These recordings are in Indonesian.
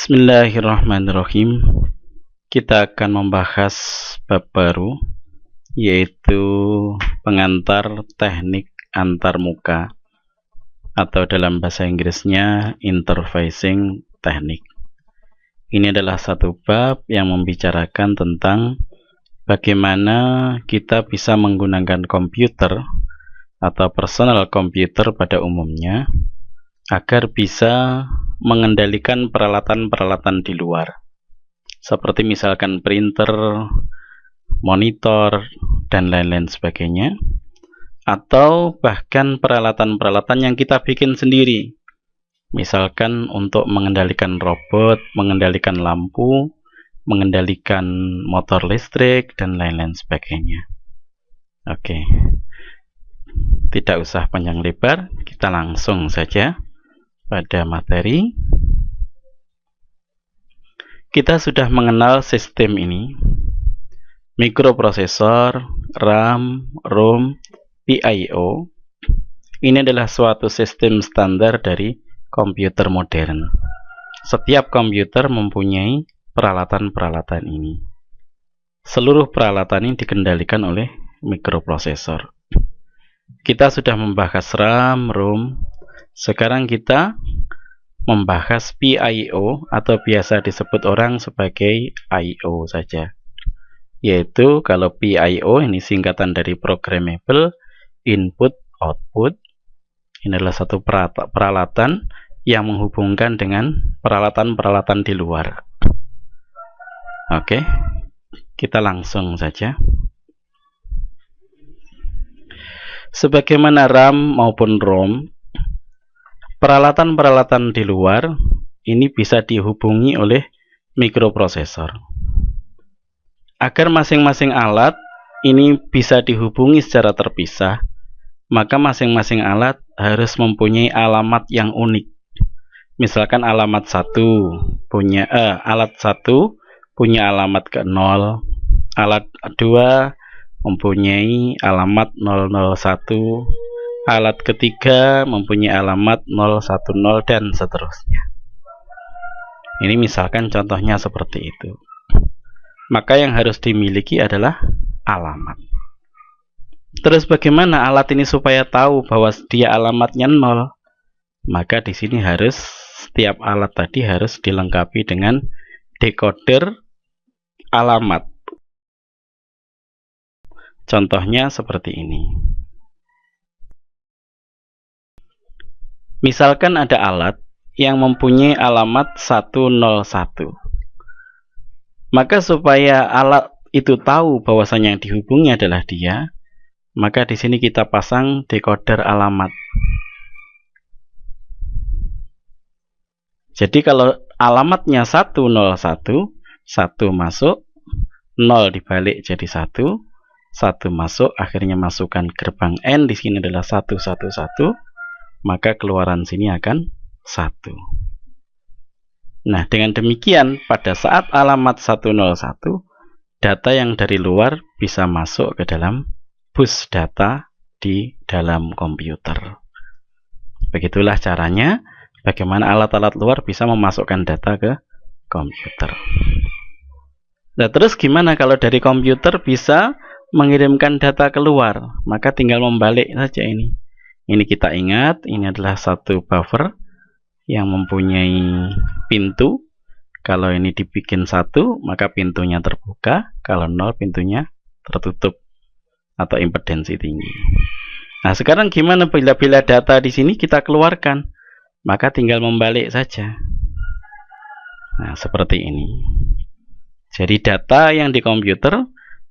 Bismillahirrahmanirrahim. Kita akan membahas bab baru, yaitu pengantar teknik antarmuka atau dalam bahasa Inggrisnya interfacing teknik. Ini adalah satu bab yang membicarakan tentang bagaimana kita bisa menggunakan komputer atau personal komputer pada umumnya agar bisa mengendalikan peralatan-peralatan di luar, seperti misalkan printer, monitor, dan lain-lain sebagainya, atau bahkan peralatan-peralatan yang kita bikin sendiri, misalkan untuk mengendalikan robot, mengendalikan lampu, mengendalikan motor listrik, dan lain-lain sebagainya. Oke, tidak usah panjang lebar, kita langsung saja pada materi. Kita sudah mengenal sistem ini: mikroprosesor, RAM, ROM, PIO. Ini adalah suatu sistem standar dari komputer modern. Setiap komputer mempunyai peralatan-peralatan ini. Seluruh peralatan ini dikendalikan oleh mikroprosesor. Kita sudah membahas RAM, ROM. Sekarang kita membahas PIO atau biasa disebut orang sebagai I/O saja. Yaitu kalau PIO ini singkatan dari Programmable Input Output. Ini adalah satu peralatan yang menghubungkan dengan peralatan-peralatan di luar. Oke, kita langsung saja. Sebagaimana RAM maupun ROM, peralatan-peralatan di luar ini bisa dihubungi oleh mikroprosesor. Agar masing-masing alat ini bisa dihubungi secara terpisah, maka masing-masing alat harus mempunyai alamat yang unik. Misalkan alat 1 punya alamat ke 0, alat 2 mempunyai alamat 001, alat ketiga mempunyai alamat 010, dan seterusnya. Ini misalkan contohnya seperti itu. Maka yang harus dimiliki adalah alamat. Terus bagaimana alat ini supaya tahu bahwa dia alamatnya 0? Maka di sini harus setiap alat tadi harus dilengkapi dengan decoder alamat. Contohnya seperti ini. Misalkan ada alat yang mempunyai alamat 101. Maka supaya alat itu tahu bahwasanya yang dihubungi adalah dia, maka di sini kita pasang decoder alamat. Jadi kalau alamatnya 101, 1 masuk, 0 dibalik jadi 1, 1 masuk, akhirnya masukkan gerbang N, di sini adalah 111, maka keluaran sini akan 1. Nah, dengan demikian pada saat alamat 101, data yang dari luar bisa masuk ke dalam bus data di dalam komputer. Begitulah caranya bagaimana alat-alat luar bisa memasukkan data ke komputer. Nah, terus gimana kalau dari komputer bisa mengirimkan data keluar? Maka tinggal membalik saja ini. Ini kita ingat, ini adalah satu buffer yang mempunyai pintu. Kalau ini dibikin 1, maka pintunya terbuka. Kalau 0, pintunya tertutup atau impedensi tinggi. Nah, sekarang gimana bila data di sini kita keluarkan? Maka tinggal membalik saja. Nah, seperti ini. Jadi data yang di komputer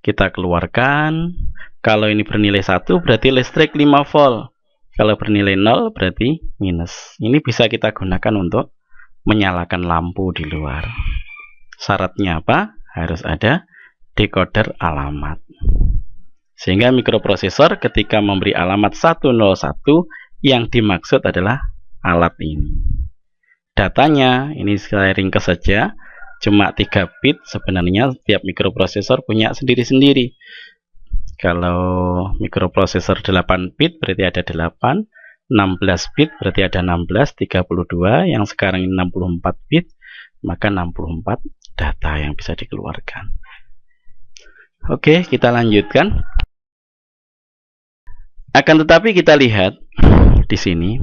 kita keluarkan. Kalau ini bernilai 1 berarti listrik 5 volt. Kalau bernilai 0 berarti minus. Ini bisa kita gunakan untuk menyalakan lampu di luar. Syaratnya apa? Harus ada decoder alamat. Sehingga mikroprosesor ketika memberi alamat 101, yang dimaksud adalah alat ini. Datanya, ini saya ringkas saja, cuma 3 bit. Sebenarnya setiap mikroprosesor punya sendiri-sendiri. Kalau mikroprosesor 8 bit berarti ada 8, 16 bit berarti ada 16, 32, yang sekarang ini 64 bit maka 64 data yang bisa dikeluarkan. Oke, kita lanjutkan. Akan tetapi kita lihat di sini,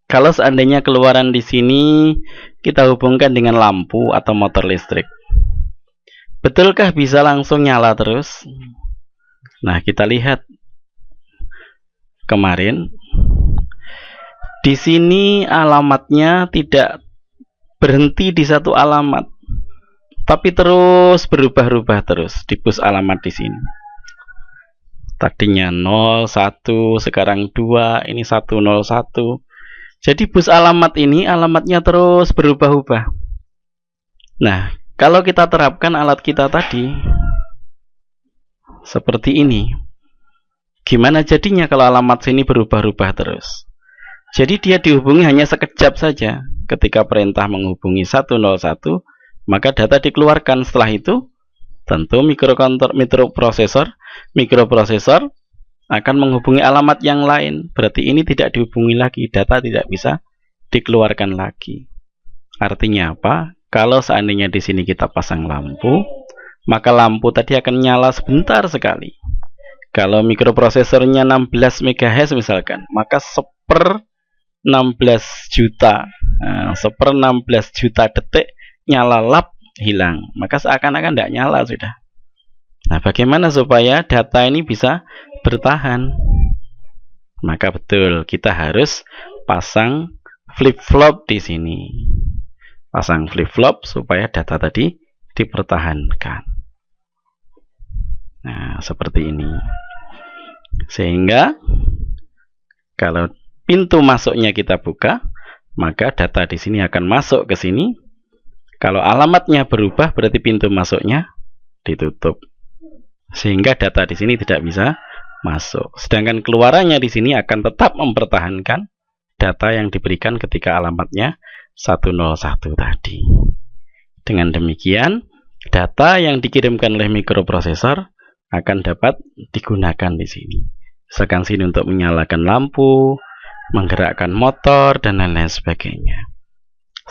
kalau seandainya keluaran di sini kita hubungkan dengan lampu atau motor listrik, betulkah bisa langsung nyala terus? Nah, kita lihat kemarin di sini alamatnya tidak berhenti di satu alamat, tapi terus berubah-ubah terus di bus alamat di sini. Tadinya 01, sekarang 2, ini 101. Jadi bus alamat ini alamatnya terus berubah-ubah. Nah, kalau kita terapkan alat kita tadi seperti ini, gimana jadinya kalau alamat sini berubah-ubah terus? Jadi dia dihubungi hanya sekejap saja. Ketika perintah menghubungi 101, maka data dikeluarkan. Setelah itu tentu mikroprosesor akan menghubungi alamat yang lain. Berarti ini tidak dihubungi lagi, data tidak bisa dikeluarkan lagi. Artinya apa? Kalau seandainya di sini kita pasang lampu, maka lampu tadi akan nyala sebentar sekali. Kalau mikroprosesornya 16 MHz misalkan, maka 1/16 juta, 1/16 juta detik nyala lap, hilang. Maka seakan-akan tidak nyala sudah. Nah, bagaimana supaya data ini bisa bertahan? Maka betul, kita harus pasang flip-flop di sini. Pasang flip-flop supaya data tadi dipertahankan. Nah, seperti ini. Sehingga kalau pintu masuknya kita buka, maka data di sini akan masuk ke sini. Kalau alamatnya berubah, berarti pintu masuknya ditutup. Sehingga data di sini tidak bisa masuk. Sedangkan keluarannya di sini akan tetap mempertahankan data yang diberikan ketika alamatnya 101 tadi. Dengan demikian, data yang dikirimkan oleh mikroprosesor akan dapat digunakan di sini. Misalkan sini untuk menyalakan lampu, menggerakkan motor, dan lain-lain sebagainya.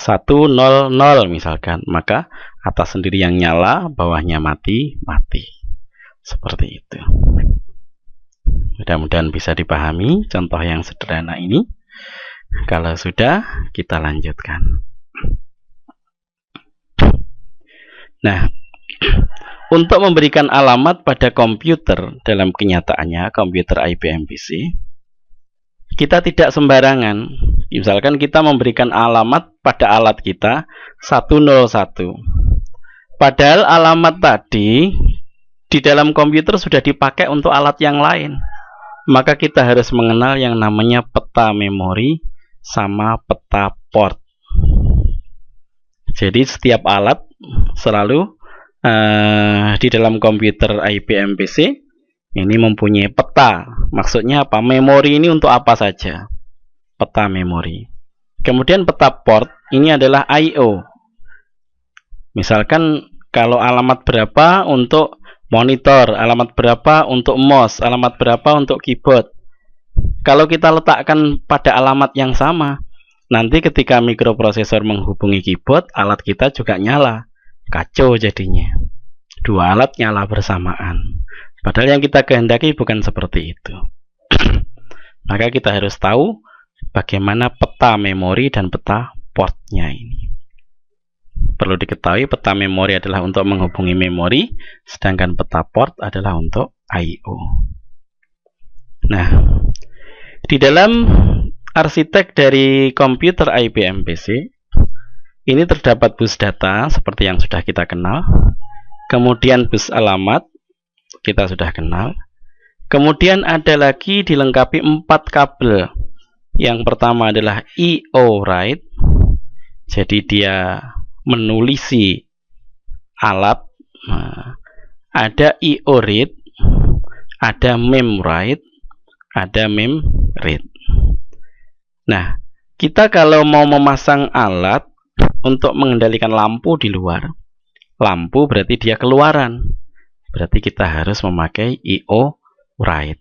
100 misalkan, maka atas sendiri yang nyala, bawahnya mati. Seperti itu. Mudah-mudahan bisa dipahami contoh yang sederhana ini. Kalau sudah, kita lanjutkan. Nah, untuk memberikan alamat pada komputer dalam kenyataannya, komputer IBM PC, kita tidak sembarangan. Misalkan kita memberikan alamat pada alat kita 101. Padahal alamat tadi di dalam komputer sudah dipakai untuk alat yang lain. Maka kita harus mengenal yang namanya peta memori sama peta port. Jadi setiap alat selalu di dalam komputer IBM PC ini mempunyai peta. Maksudnya apa? Memori ini untuk apa saja? Peta memori. Kemudian peta port ini adalah I/O. Misalkan kalau alamat berapa untuk monitor, alamat berapa untuk mouse, alamat berapa untuk keyboard. Kalau kita letakkan pada alamat yang sama, nanti ketika mikroprosesor menghubungi keyboard, alat kita juga nyala. Kacau jadinya. Dua alat nyala bersamaan. Padahal yang kita kehendaki bukan seperti itu. Maka kita harus tahu bagaimana peta memori dan peta portnya ini. Perlu diketahui peta memori adalah untuk menghubungi memori, sedangkan peta port adalah untuk I/O. Nah, di dalam arsitek dari komputer IBM PC, ini terdapat bus data seperti yang sudah kita kenal. Kemudian bus alamat, kita sudah kenal. Kemudian ada lagi dilengkapi 4 kabel. Yang pertama adalah I/O write. Jadi dia menulisi alat. Ada I/O read, ada mem write, ada mem read. Nah, kita kalau mau memasang alat untuk mengendalikan lampu di luar, lampu berarti dia keluaran, berarti kita harus memakai I/O write.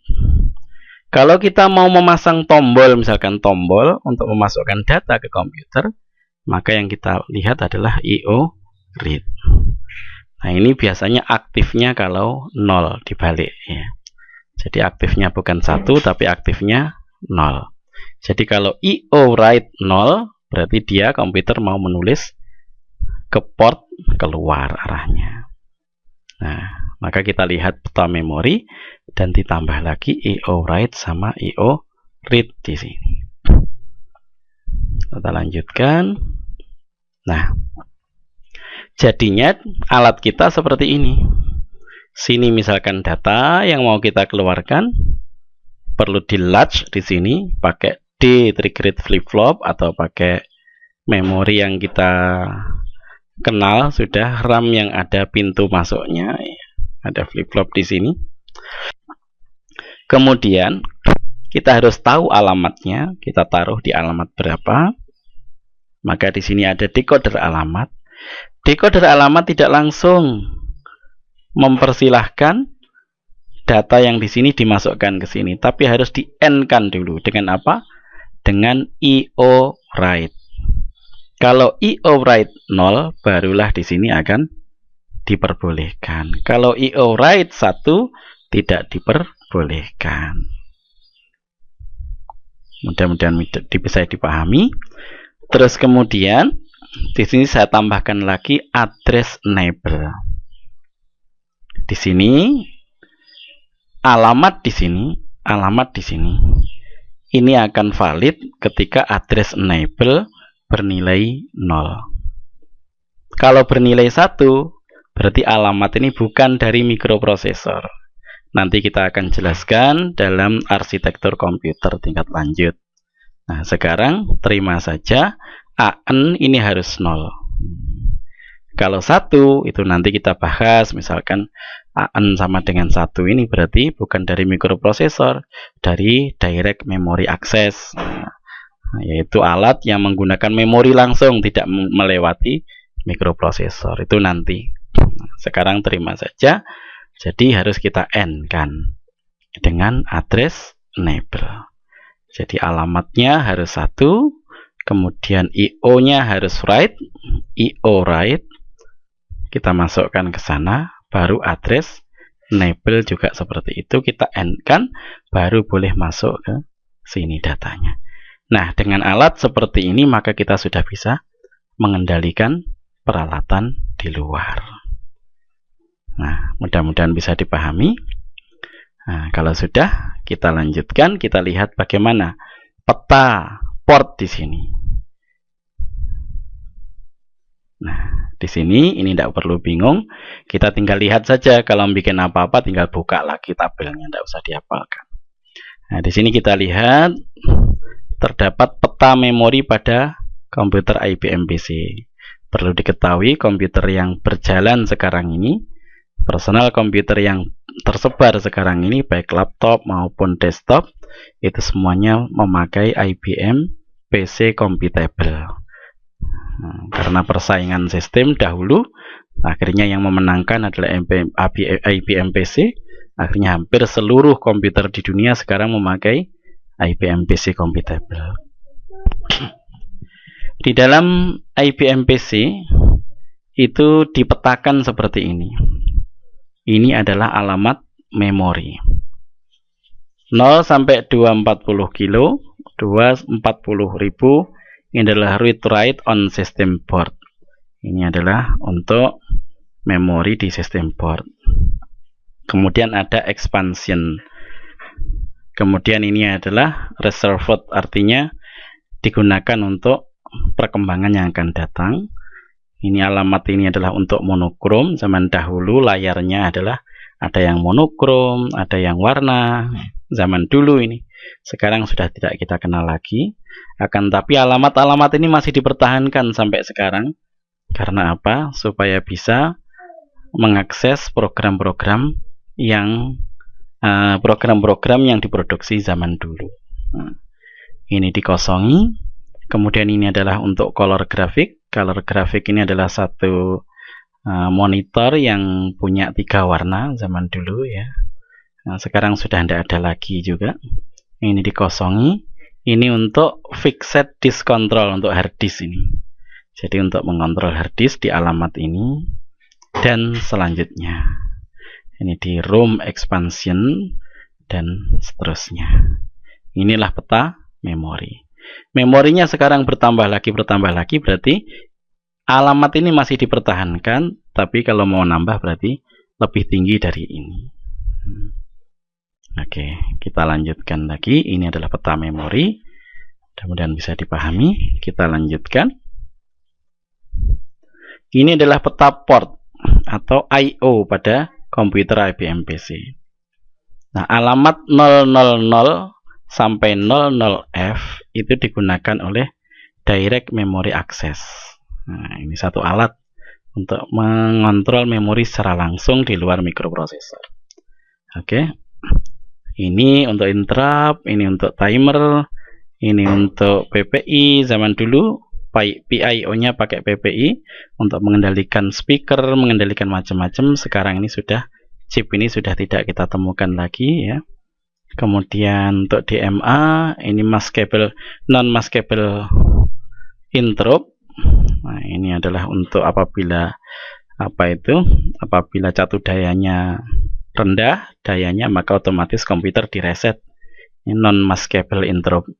Kalau kita mau memasang tombol, misalkan tombol untuk memasukkan data ke komputer, maka yang kita lihat adalah IO read. Nah, ini biasanya aktifnya kalau 0 dibalik ya. Jadi aktifnya bukan 1 tapi aktifnya 0. Jadi kalau IO write 0 berarti dia komputer mau menulis ke port keluar arahnya. Nah, maka kita lihat peta memori dan ditambah lagi IO write sama IO read di sini. Kita lanjutkan. Nah, jadinya alat kita seperti ini. Sini misalkan data yang mau kita keluarkan perlu di latch di sini pakai D triggered flip flop atau pakai memori yang kita kenal sudah, RAM yang ada pintu masuknya, ada flip flop di sini. Kemudian kita harus tahu alamatnya, kita taruh di alamat berapa. Maka di sini ada decoder alamat. Decoder alamat tidak langsung mempersilahkan data yang di sini dimasukkan ke sini, tapi harus di end-kan dulu. Dengan apa? Dengan IO write. Kalau IO write 0, barulah di sini akan diperbolehkan. Kalau IO write 1, tidak diperbolehkan. Mudah-mudahan bisa dipahami. Terus kemudian di sini saya tambahkan lagi address enable. Di sini alamat di sini ini akan valid ketika address enable bernilai 0. Kalau bernilai 1 berarti alamat ini bukan dari mikroprosesor. Nanti kita akan jelaskan dalam arsitektur komputer tingkat lanjut. Nah, sekarang terima saja AN ini harus 0. Kalau 1 itu nanti kita bahas, misalkan AN sama dengan 1 ini berarti bukan dari mikroprosesor, dari direct memory access. Nah, yaitu alat yang menggunakan memori langsung, tidak melewati mikroprosesor. Itu nanti. Nah, sekarang terima saja. Jadi harus kita end-kan dengan address enable. Jadi alamatnya harus 1, kemudian IO-nya harus write, IO write. Kita masukkan ke sana, baru address enable juga seperti itu, kita end-kan, baru boleh masuk ke sini datanya. Nah, dengan alat seperti ini maka kita sudah bisa mengendalikan peralatan di luar. Nah, mudah-mudahan bisa dipahami. Nah, kalau sudah, kita lanjutkan, kita lihat bagaimana peta port di sini. Nah, di sini ini tidak perlu bingung, kita tinggal lihat saja. Kalau bikin apa-apa tinggal buka lagi tabelnya, tidak usah dihafalkan. Nah, di sini kita lihat terdapat peta memori pada komputer IBM PC. Perlu diketahui komputer yang berjalan sekarang ini, personal komputer yang tersebar sekarang ini, baik laptop maupun desktop, itu semuanya memakai IBM PC Compatible. Nah, karena persaingan sistem dahulu, akhirnya yang memenangkan adalah IBM PC. Akhirnya hampir seluruh komputer di dunia sekarang memakai IBM PC Compatible. Di dalam IBM PC itu dipetakan seperti ini. Ini adalah alamat memori. 0 sampai 240 kilo, 240.000. Ini adalah read write on system board. Ini adalah untuk memori di system board. Kemudian ada expansion. Kemudian ini adalah reserved, artinya digunakan untuk perkembangan yang akan datang. Ini alamat ini adalah untuk monokrom. Zaman dahulu layarnya adalah ada yang monokrom, ada yang warna. Zaman dulu ini. Sekarang sudah tidak kita kenal lagi. Akan tapi alamat-alamat ini masih dipertahankan sampai sekarang. Karena apa? Supaya bisa mengakses program-program yang diproduksi zaman dulu. Nah, ini dikosongi. Kemudian ini adalah untuk color graphic. Color graphic ini adalah satu monitor yang punya 3 warna zaman dulu ya. Nah, sekarang sudah tidak ada lagi juga. Ini dikosongi. Ini untuk fixed disk control, untuk hard disk ini. Jadi untuk mengontrol harddisk di alamat ini dan selanjutnya. Ini di ROM expansion dan seterusnya. Inilah peta memori. Memorinya sekarang bertambah lagi, berarti alamat ini masih dipertahankan, tapi kalau mau nambah berarti lebih tinggi dari ini. Oke, kita lanjutkan lagi. Ini adalah peta memori. Mudah-mudahan bisa dipahami. Kita lanjutkan. Ini adalah peta port atau I/O pada komputer IBM PC. Nah, alamat 000 sampai 00F itu digunakan oleh Direct Memory Access. Nah, ini satu alat untuk mengontrol memori secara langsung di luar mikroprosesor. Oke. Ini untuk interrupt, ini untuk timer, ini untuk PPI. Zaman dulu PIO-nya pakai PPI untuk mengendalikan speaker, mengendalikan macam-macam. Sekarang ini sudah chip ini sudah tidak kita temukan lagi ya. Kemudian untuk DMA, ini maskable, non-maskable interrupt. Nah, ini adalah untuk apabila apabila catu dayanya rendah dayanya, maka otomatis komputer direset. Ini non-maskable interrupt,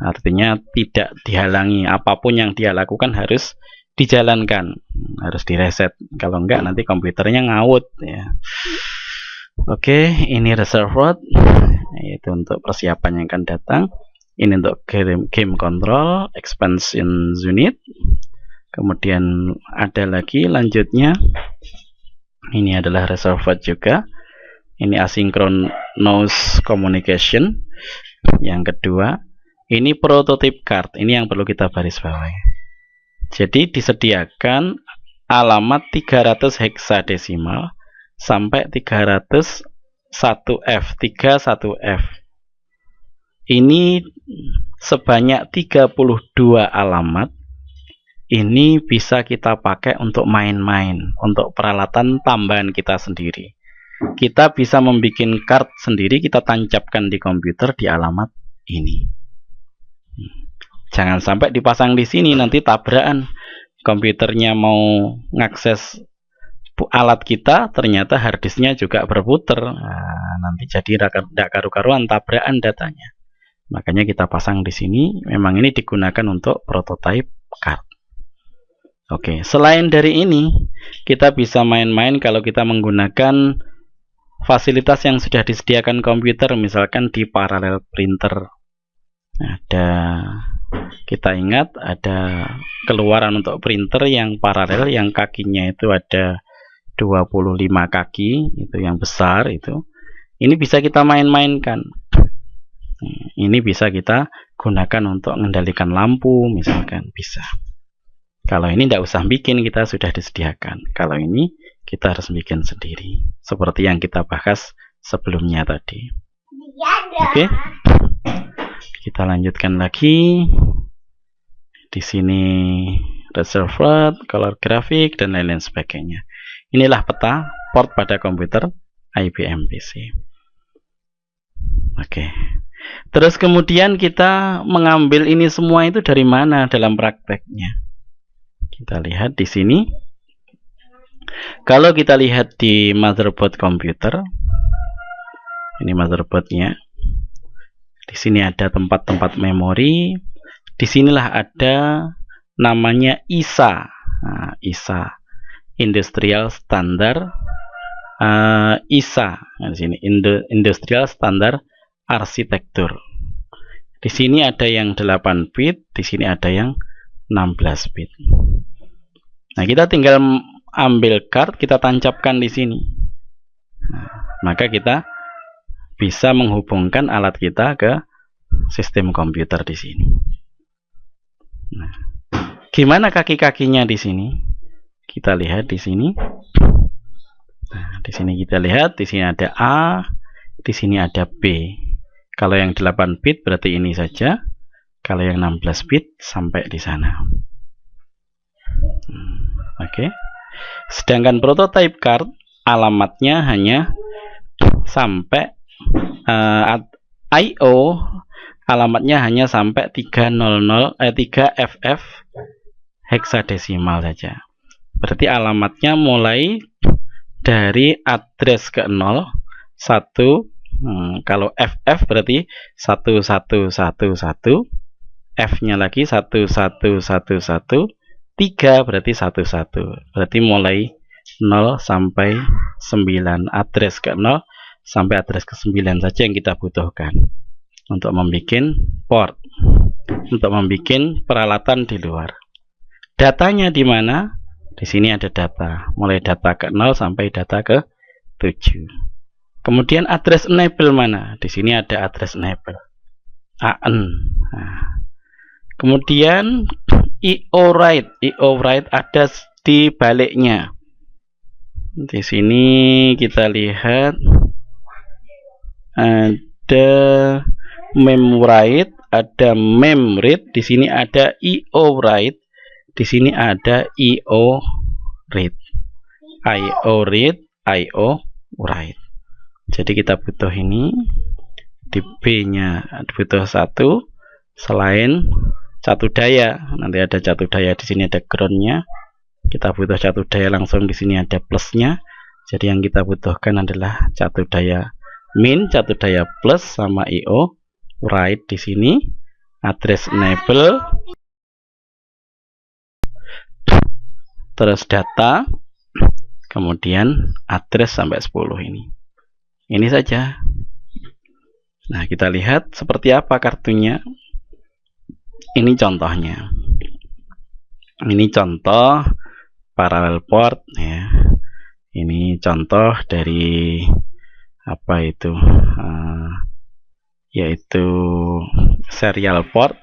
artinya tidak dihalangi, apapun yang dia lakukan harus dijalankan, harus direset, kalau enggak nanti komputernya ngawut ya. Oke, ini reserve word, itu untuk persiapan yang akan datang. Ini untuk game control expansion unit. Kemudian ada lagi lanjutnya, ini adalah reserve word juga. Ini asynchronous communication. Yang kedua, ini prototype card. Ini yang perlu kita baris bawahi. Jadi disediakan alamat 300 heksadesimal sampai 301F, 31F. Ini sebanyak 32 alamat. Ini bisa kita pakai untuk main-main, untuk peralatan tambahan kita sendiri. Kita bisa membuat card sendiri, kita tancapkan di komputer di alamat ini. Jangan sampai dipasang di sini, nanti tabrakan. Komputernya mau ngakses alat kita, ternyata harddisknya juga berputar. Nah, nanti jadi tidak karu-karuan, tabrakan datanya. Makanya kita pasang di sini. Memang ini digunakan untuk prototype card. Oke, selain dari ini, kita bisa main-main kalau kita menggunakan fasilitas yang sudah disediakan komputer, misalkan di parallel printer. Kita ingat ada keluaran untuk printer yang paralel, yang kakinya itu ada 25 kaki, itu yang besar itu. Ini bisa kita main-mainkan. Ini bisa kita gunakan untuk mengendalikan lampu, misalkan bisa. Kalau ini tidak usah bikin, kita sudah disediakan. Kalau ini kita harus bikin sendiri, seperti yang kita bahas sebelumnya tadi. Oke, kita lanjutkan lagi. Di sini reserve word, color graphic, dan lain-lain sebagainya. Inilah peta port pada komputer IBM PC. Oke. Terus kemudian kita mengambil ini semua itu dari mana dalam prakteknya? Kita lihat di sini. Kalau kita lihat di motherboard komputer, ini motherboardnya. Di sini ada tempat-tempat memori. Disinilah ada namanya ISA. Nah, ISA, Industrial Standard ISA. Nah, di sini Industrial Standard Arsitektur. Di sini ada yang 8 bit, di sini ada yang 16 bit. Nah, kita tinggal ambil card, kita tancapkan di sini. Nah, maka kita bisa menghubungkan alat kita ke sistem komputer di sini. Nah, gimana kaki-kakinya di sini? Kita lihat di sini. Nah, di sini kita lihat, di sini ada A, di sini ada B. Kalau yang 8 bit berarti ini saja. Kalau yang 16 bit sampai di sana. Oke. Sedangkan prototype card alamatnya hanya sampai I/O alamatnya hanya sampai 3FF heksadesimal saja. Berarti alamatnya mulai dari address ke 0, 1, kalau FF berarti 1111, F-nya lagi 1111, 3 berarti 11. Berarti mulai 0 sampai 9, address ke 0 sampai address ke 9 saja yang kita butuhkan untuk membuat port, untuk membuat peralatan di luar. Datanya di mana? Di sini ada data, mulai data ke 0 sampai data ke 7. Kemudian address enable mana? Di sini ada address enable AN. Nah, kemudian IO write ada di baliknya. Di sini kita lihat ada memwrite, ada memread, di sini ada IO write, di sini ada IO read, IO read, IO write. Jadi kita butuh ini, di B-nya butuh 1 selain catu daya. Nanti ada catu daya, di sini ada groundnya. Kita butuh catu daya langsung, di sini ada plusnya. Jadi yang kita butuhkan adalah catu daya min, catu daya plus sama IO write di sini, address enable, terus data, kemudian address sampai 10 ini. Ini saja. Nah, kita lihat seperti apa kartunya. Ini contohnya. Ini contoh parallel port ya. Ini contoh dari apa itu? Yaitu serial port.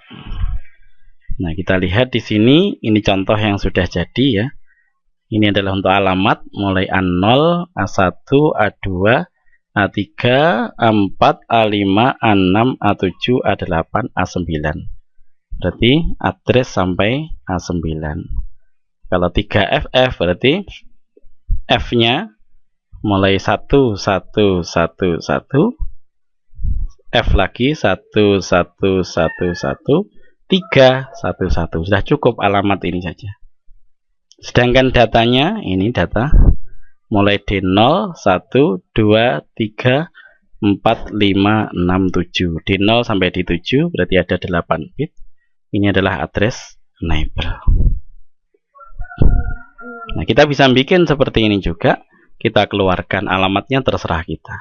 Nah, kita lihat di sini, ini contoh yang sudah jadi ya. Ini adalah untuk alamat mulai A0, A1, A2, A3, A4, A5, A6, A7, A8, A9. Berarti address sampai A9. Kalau 3FF berarti F-nya mulai 1, 1, 1, 1, F lagi 1, 1, 1, 1, 3, 1, 1. Sudah cukup alamat ini saja. Sedangkan datanya, ini data mulai D0, 1, 2, 3, 4, 5, 6, 7. D0 sampai D7 berarti ada 8 bit. Ini adalah address enable. Nah, kita bisa bikin seperti ini juga. Kita keluarkan alamatnya, terserah kita.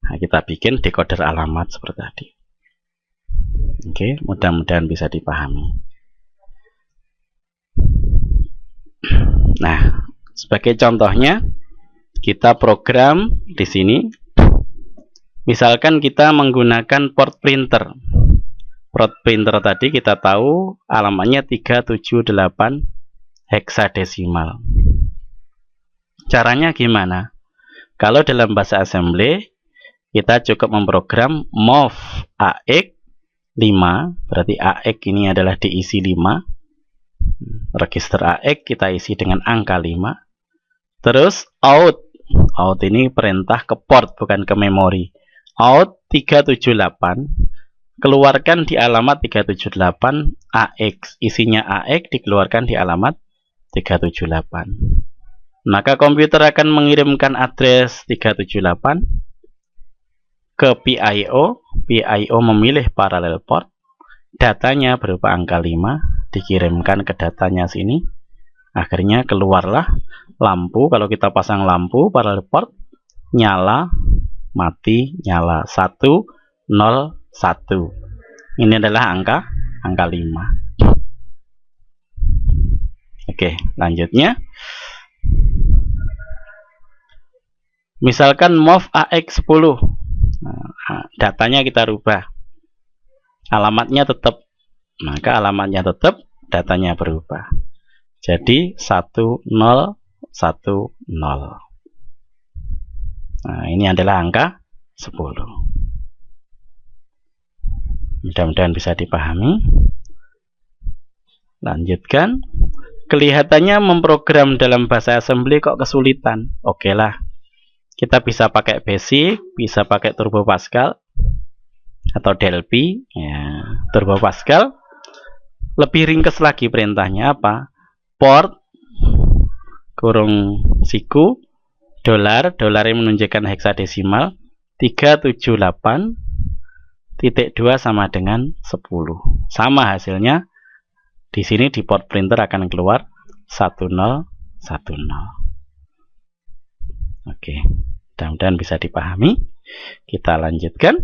Nah, kita bikin decoder alamat seperti tadi. Oke, mudah-mudahan bisa dipahami. Nah, sebagai contohnya, kita program di sini. Misalkan kita menggunakan port printer. Port printer tadi kita tahu alamatnya 378 heksadesimal. Caranya gimana? Kalau dalam bahasa assembly, kita cukup memprogram mov AX 5, berarti AX ini adalah diisi 5. Register AX kita isi dengan angka 5. Terus out ini perintah ke port bukan ke memori. Out 378, keluarkan di alamat 378 AX, isinya AX dikeluarkan di alamat 378. Maka komputer akan mengirimkan address 378 ke PIO. PIO memilih parallel port, datanya berupa angka 5 dikirimkan ke datanya sini. Akhirnya keluarlah lampu. Kalau kita pasang lampu parallel port, nyala, mati, nyala, 1, 0, 1. Ini adalah angka 5. Oke, lanjutnya. Misalkan mov AX 10. Nah, datanya kita rubah. Alamatnya tetap. Maka alamatnya tetap, datanya berubah. Jadi 1, 0, 1, 0. Nah, ini adalah angka 10. Mudah-mudahan bisa dipahami. Lanjutkan. Kelihatannya memprogram dalam bahasa assembly kok kesulitan. Oke lah. Kita bisa pakai basic, bisa pakai turbo pascal atau delphi ya, turbo pascal. Lebih ringkes lagi perintahnya apa? Port kurung siku dolar yang menunjukkan heksadesimal 378.2 sama dengan 10. Sama hasilnya. Di sini di port printer akan keluar 1010. Oke, mudah-mudahan bisa dipahami. Kita lanjutkan.